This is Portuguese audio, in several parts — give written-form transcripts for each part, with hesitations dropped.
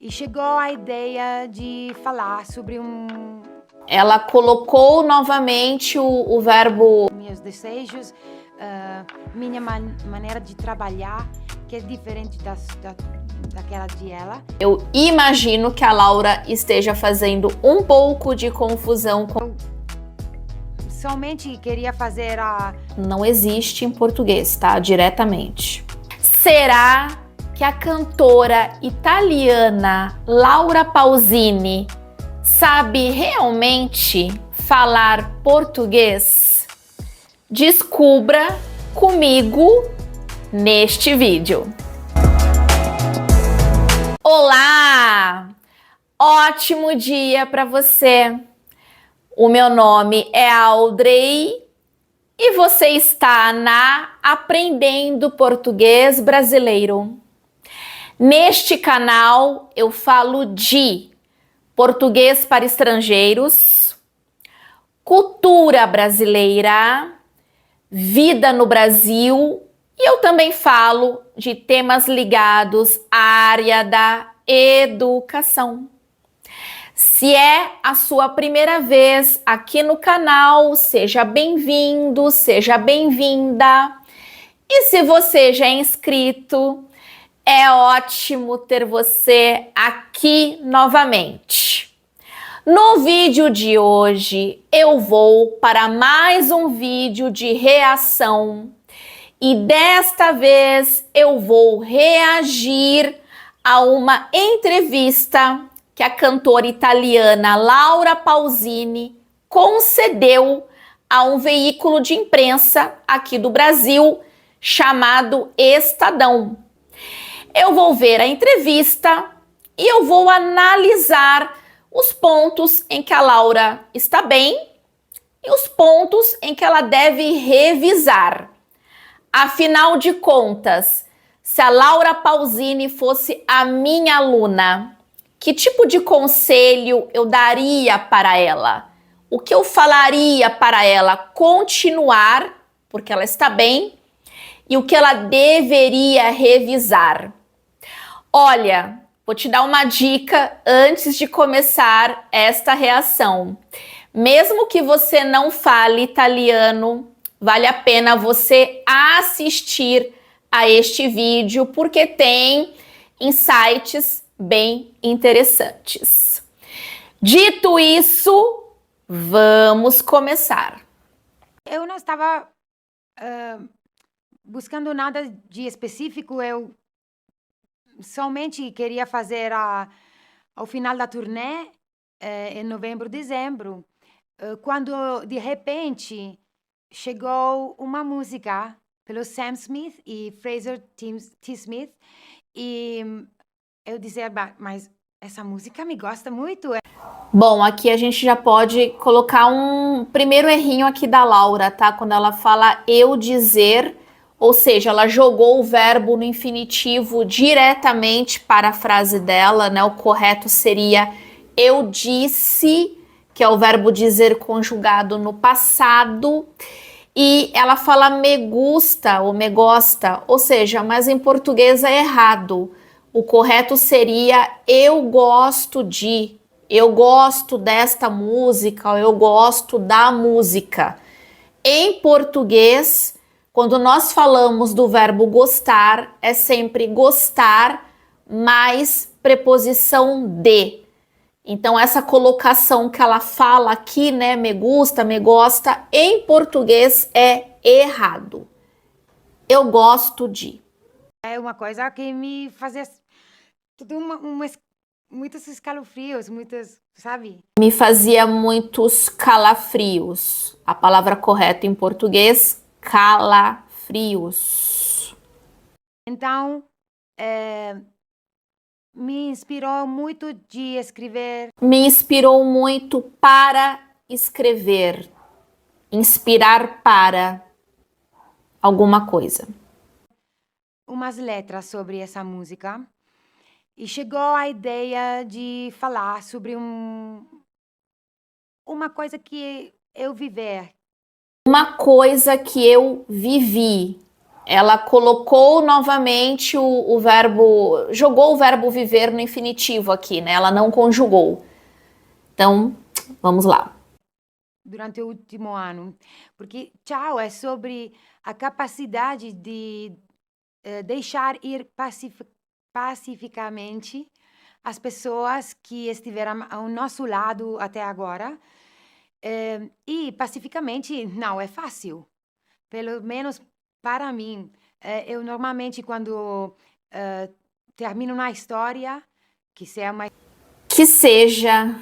E chegou a ideia de falar sobre Ela colocou novamente o verbo meus desejos, minha maneira de trabalhar, que é diferente daquela de ela. Eu imagino que a Laura esteja fazendo um pouco de confusão com... Somente queria fazer Não existe em português, tá? Diretamente. Será que a cantora italiana Laura Pausini sabe realmente falar português? Descubra comigo neste vídeo. Olá! Ótimo dia para você! O meu nome é Audrey e você está na Aprendendo Português Brasileiro. Neste canal eu falo de português para estrangeiros, cultura brasileira, vida no Brasil e eu também falo de temas ligados à área da educação. Se é a sua primeira vez aqui no canal, seja bem-vindo, seja bem-vinda. E se você já é inscrito, é ótimo ter você aqui novamente. No vídeo de hoje, eu vou para mais um vídeo de reação. E desta vez eu vou reagir a uma entrevista que a cantora italiana Laura Pausini concedeu a um veículo de imprensa aqui do Brasil chamado Estadão. Eu vou ver a entrevista e eu vou analisar os pontos em que a Laura está bem e os pontos em que ela deve revisar. Afinal de contas, se a Laura Pausini fosse a minha aluna, que tipo de conselho eu daria para ela? O que eu falaria para ela continuar, porque ela está bem, e o que ela deveria revisar? Olha, vou te dar uma dica antes de começar esta reação. Mesmo que você não fale italiano, vale a pena você assistir a este vídeo, porque tem insights bem interessantes. Dito isso, vamos começar. Eu não estava buscando nada de específico, eu somente queria fazer ao final da turnê, em novembro, dezembro, quando de repente chegou uma música pelo Sam Smith e Fraser T. Smith e eu dizia, mas essa música me gosta muito. Bom, aqui a gente já pode colocar um primeiro errinho aqui da Laura, tá? Quando ela fala eu dizer, ou seja, ela jogou o verbo no infinitivo diretamente para a frase dela, né? O correto seria eu disse, que é o verbo dizer conjugado no passado. E ela fala me gusta ou me gosta, ou seja, mas em português é errado. O correto seria eu gosto de, eu gosto desta música, ou eu gosto da música. Em português, quando nós falamos do verbo gostar, é sempre gostar mais preposição de. Então, essa colocação que ela fala aqui, né, me gusta, me gosta, em português é errado. Eu gosto de. É uma coisa que me fazia tudo muitos escalofrios, muitas, sabe? Me fazia muitos calafrios. A palavra correta em português, calafrios. Então, me inspirou muito de escrever. Me inspirou muito para escrever. Inspirar para alguma coisa. Umas letras sobre essa música. E chegou a ideia de falar sobre uma coisa que eu viver. Uma coisa que eu vivi. ela colocou novamente o verbo, jogou o verbo viver no infinitivo aqui, né? Ela não conjugou. Então, vamos lá. Durante o último ano. Porque tchau é sobre a capacidade de deixar ir pacificamente as pessoas que estiveram ao nosso lado até agora. E pacificamente não é fácil. Pelo menos para mim. Eu normalmente, quando termino uma história, que seja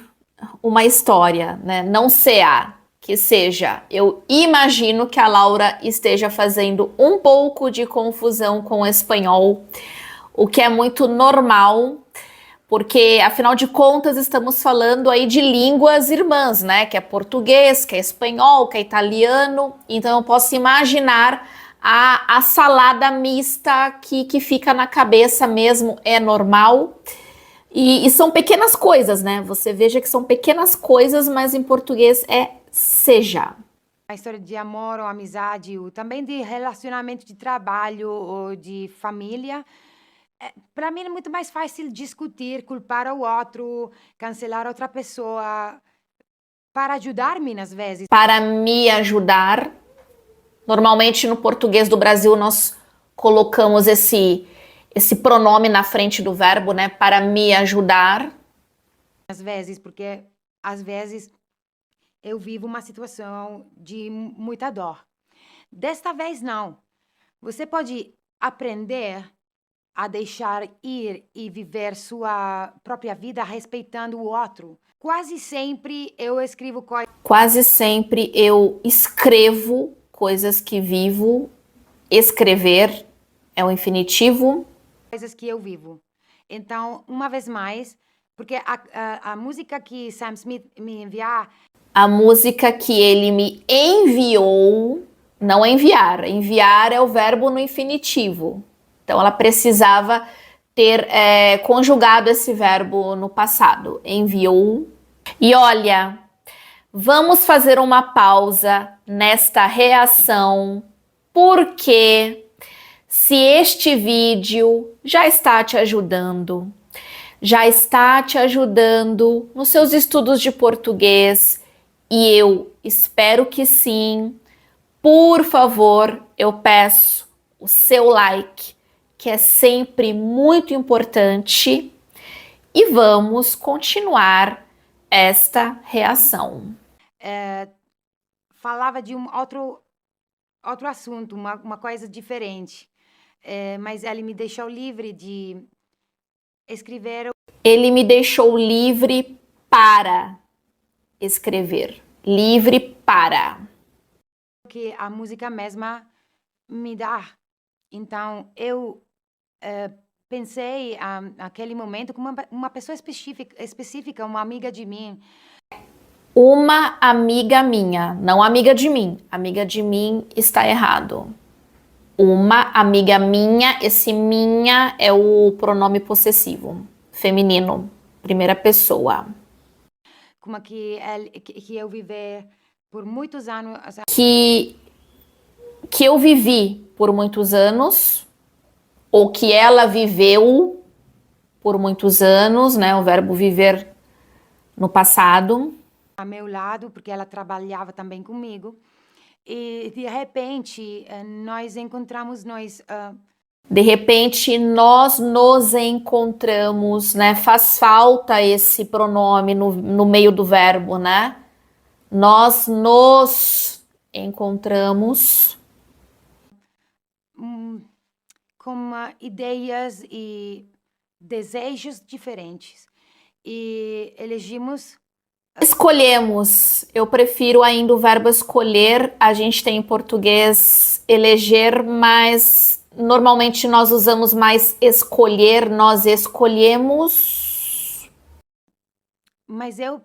uma história, né? Não CA, que seja. Eu imagino que a Laura esteja fazendo um pouco de confusão com o espanhol, o que é muito normal, porque afinal de contas estamos falando aí de línguas irmãs, né? Que é português, que é espanhol, que é italiano. Então eu posso imaginar a salada mista que fica na cabeça mesmo, é normal. E são pequenas coisas, né? Você veja que são pequenas coisas, mas em português é seja. a história de amor ou amizade, ou também de relacionamento de trabalho ou de família, para mim é muito mais fácil discutir, culpar o outro, cancelar outra pessoa, para ajudar-me às vezes. Para me ajudar, normalmente no português do Brasil nós colocamos esse pronome na frente do verbo, né? Para me ajudar. Às vezes, porque às vezes eu vivo uma situação de muita dor. Desta vez, não. Você pode aprender a deixar ir e viver sua própria vida respeitando o outro. Quase sempre eu escrevo Quase sempre eu escrevo coisas que vivo. Escrever é o infinitivo. coisas que eu vivo. Então, uma vez mais, porque a música que Sam Smith me enviar, A música que ele me enviou, não enviar. Enviar é o verbo no infinitivo. Então ela precisava ter conjugado esse verbo no passado. Enviou. E olha, vamos fazer uma pausa nesta reação, porque se este vídeo já está te ajudando nos seus estudos de português, e eu espero que sim, por favor, eu peço o seu like, que é sempre muito importante, e vamos continuar esta reação. falava de um outro assunto, uma coisa diferente. Mas ele me deixou livre de escrever Ele me deixou livre para escrever. Livre para. o que a música mesma me dá. Então, eu pensei naquele momento como uma pessoa específica, uma amiga de mim. Uma amiga minha, não amiga de mim. Amiga de mim está errado. Uma amiga minha, esse minha é o pronome possessivo, feminino, primeira pessoa. Como que eu vivi por muitos anos. Que eu vivi por muitos anos, ou que ela viveu por muitos anos, né? O verbo viver no passado. A meu lado, porque ela trabalhava também comigo. E, de repente, nós encontramos De repente, nós nos encontramos, né? Faz falta esse pronome no meio do verbo, né? Nós nos encontramos. com ideias e desejos diferentes. E elegimos. Escolhemos. Eu prefiro ainda o verbo escolher. A gente tem em português eleger, mas normalmente nós usamos mais escolher. Nós escolhemos. Mas eu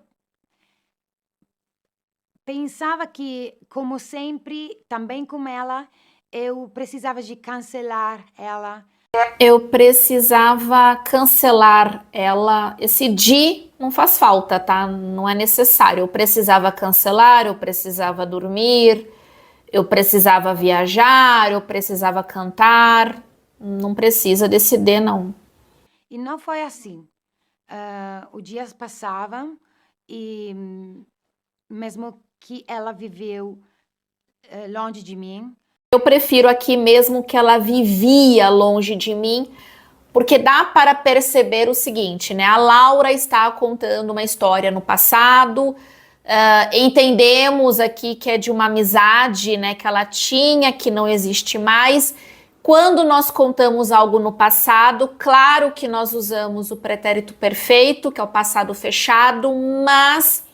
pensava que, como sempre, também com ela, eu precisava de cancelar ela. Eu precisava cancelar ela. Esse de não faz falta, tá? Não é necessário. Eu precisava cancelar, eu precisava dormir, eu precisava viajar, eu precisava cantar. Não precisa desse D, não. E não foi assim. Os dias passavam e mesmo que ela viveu longe de mim, Eu prefiro aqui mesmo que ela vivia longe de mim, porque dá para perceber o seguinte, né? A Laura está contando uma história no passado, entendemos aqui que é de uma amizade, né, que ela tinha, que não existe mais. Quando nós contamos algo no passado, claro que nós usamos o pretérito perfeito, que é o passado fechado, mas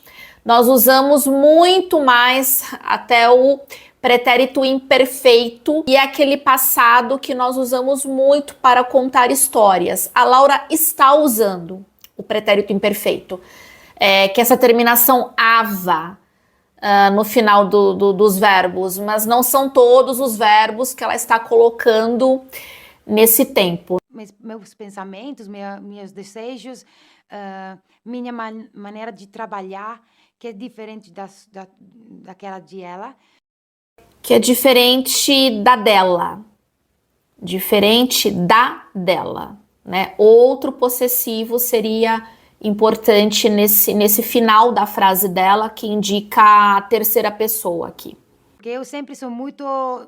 nós usamos muito mais até o pretérito imperfeito, e é aquele passado que nós usamos muito para contar histórias. A Laura está usando o pretérito imperfeito, que é essa terminação ava no final dos verbos, mas não são todos os verbos que ela está colocando nesse tempo. meus pensamentos, meus desejos, minha maneira de trabalhar, que é diferente daquela de ela. Que é diferente da dela. Diferente da dela, né? Outro possessivo seria importante nesse final da frase dela, que indica a terceira pessoa aqui. Porque eu sempre sou muito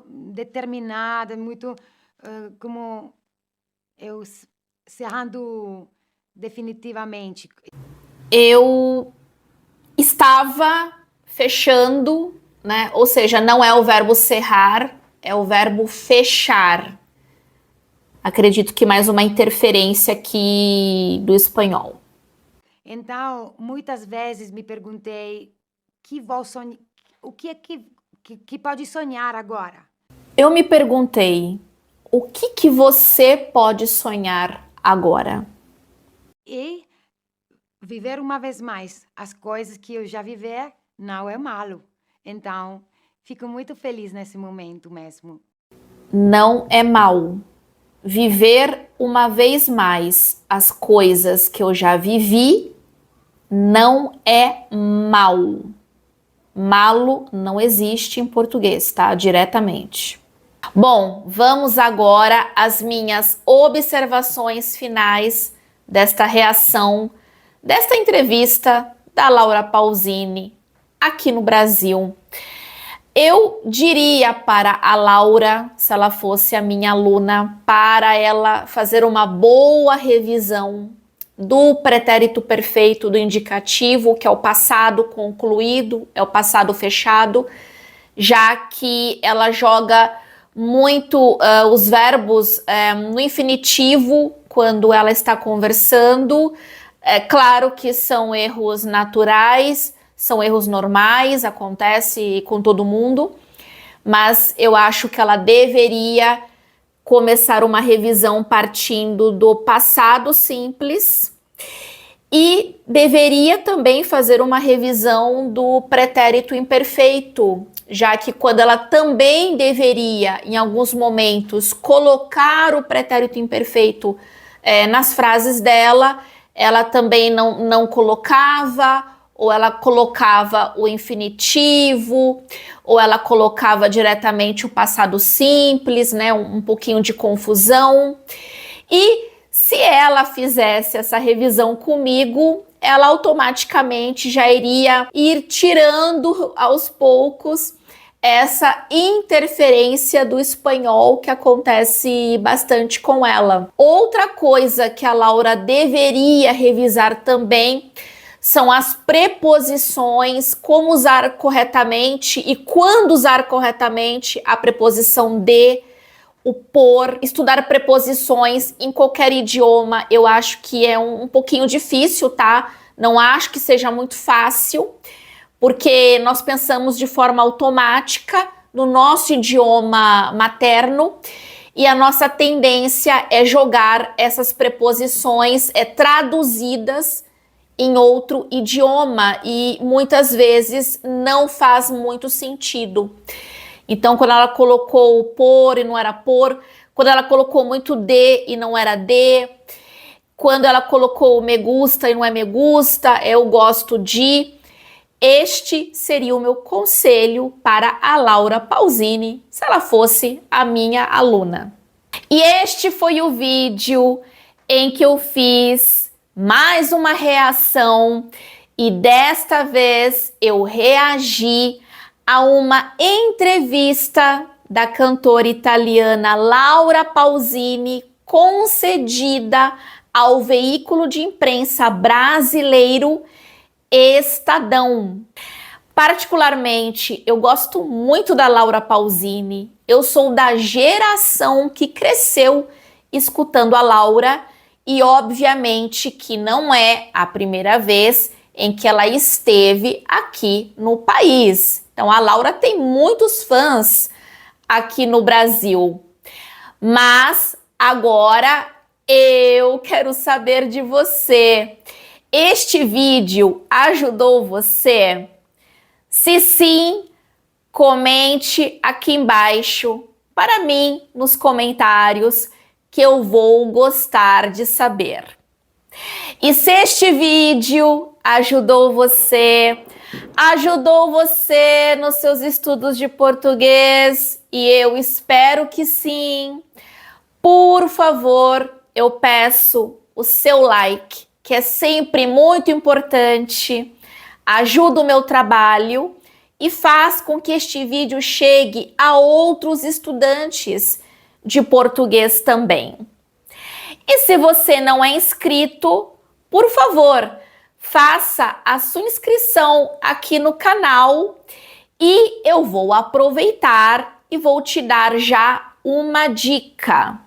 determinada, muito como eu cerrando definitivamente. Eu estava fechando, né? Ou seja, não é o verbo cerrar, é o verbo fechar. Acredito que mais uma interferência aqui do espanhol. Então, muitas vezes me perguntei o que é que pode sonhar agora? Eu me perguntei, o que você pode sonhar agora? E viver uma vez mais as coisas que eu já vivi não é malo. Então, fico muito feliz nesse momento mesmo. Não é mal. Viver uma vez mais as coisas que eu já vivi não é mal. Malo não existe em português, tá? Diretamente. Bom, vamos agora às minhas observações finais desta reação, desta entrevista da Laura Pausini aqui no Brasil. Eu diria para a Laura, se ela fosse a minha aluna, para ela fazer uma boa revisão do pretérito perfeito, do indicativo, que é o passado concluído, é o passado fechado, já que ela joga muito os verbos no infinitivo quando ela está conversando. É claro que são erros naturais, são erros normais, acontece com todo mundo, mas eu acho que ela deveria começar uma revisão partindo do passado simples e deveria também fazer uma revisão do pretérito imperfeito, já que quando ela também deveria, em alguns momentos, colocar o pretérito imperfeito nas frases dela, ela também não colocava, ou ela colocava o infinitivo, ou ela colocava diretamente o passado simples, né? Um pouquinho de confusão. E se ela fizesse essa revisão comigo, ela automaticamente já iria ir tirando aos poucos essa interferência do espanhol que acontece bastante com ela. Outra coisa que a Laura deveria revisar também são as preposições, como usar corretamente e quando usar corretamente a preposição de, o por. Estudar preposições em qualquer idioma eu acho que é um pouquinho difícil, tá? Não acho que seja muito fácil, porque nós pensamos de forma automática no nosso idioma materno e a nossa tendência é jogar essas preposições traduzidas em outro idioma e muitas vezes não faz muito sentido. Então, quando ela colocou o por e não era por, quando ela colocou muito de e não era de, quando ela colocou me gusta e não é me gusta, eu gosto de, Este seria o meu conselho para a Laura Pausini, se ela fosse a minha aluna. E este foi o vídeo em que eu fiz mais uma reação e desta vez eu reagi a uma entrevista da cantora italiana Laura Pausini concedida ao veículo de imprensa brasileiro Estadão. Particularmente, eu gosto muito da Laura Pausini. Eu sou da geração que cresceu escutando a Laura e obviamente que não é a primeira vez em que ela esteve aqui no país. Então a Laura tem muitos fãs aqui no Brasil. Mas agora eu quero saber de você. Este vídeo ajudou você? Se sim, comente aqui embaixo para mim nos comentários que eu vou gostar de saber. E se este vídeo ajudou você nos seus estudos de português, e eu espero que sim, por favor, eu peço o seu like, que é sempre muito importante, ajuda o meu trabalho e faz com que este vídeo chegue a outros estudantes de português também. E se você não é inscrito, por favor, faça a sua inscrição aqui no canal e eu vou aproveitar e vou te dar já uma dica.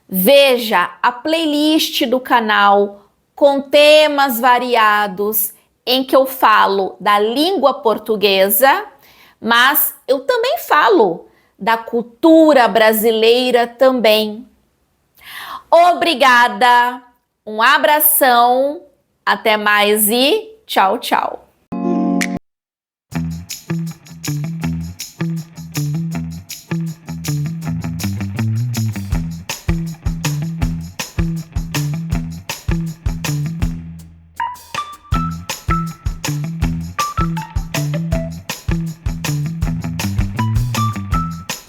Veja a playlist do canal com temas variados em que eu falo da língua portuguesa, mas eu também falo da cultura brasileira também. Obrigada, um abração, até mais e tchau, tchau.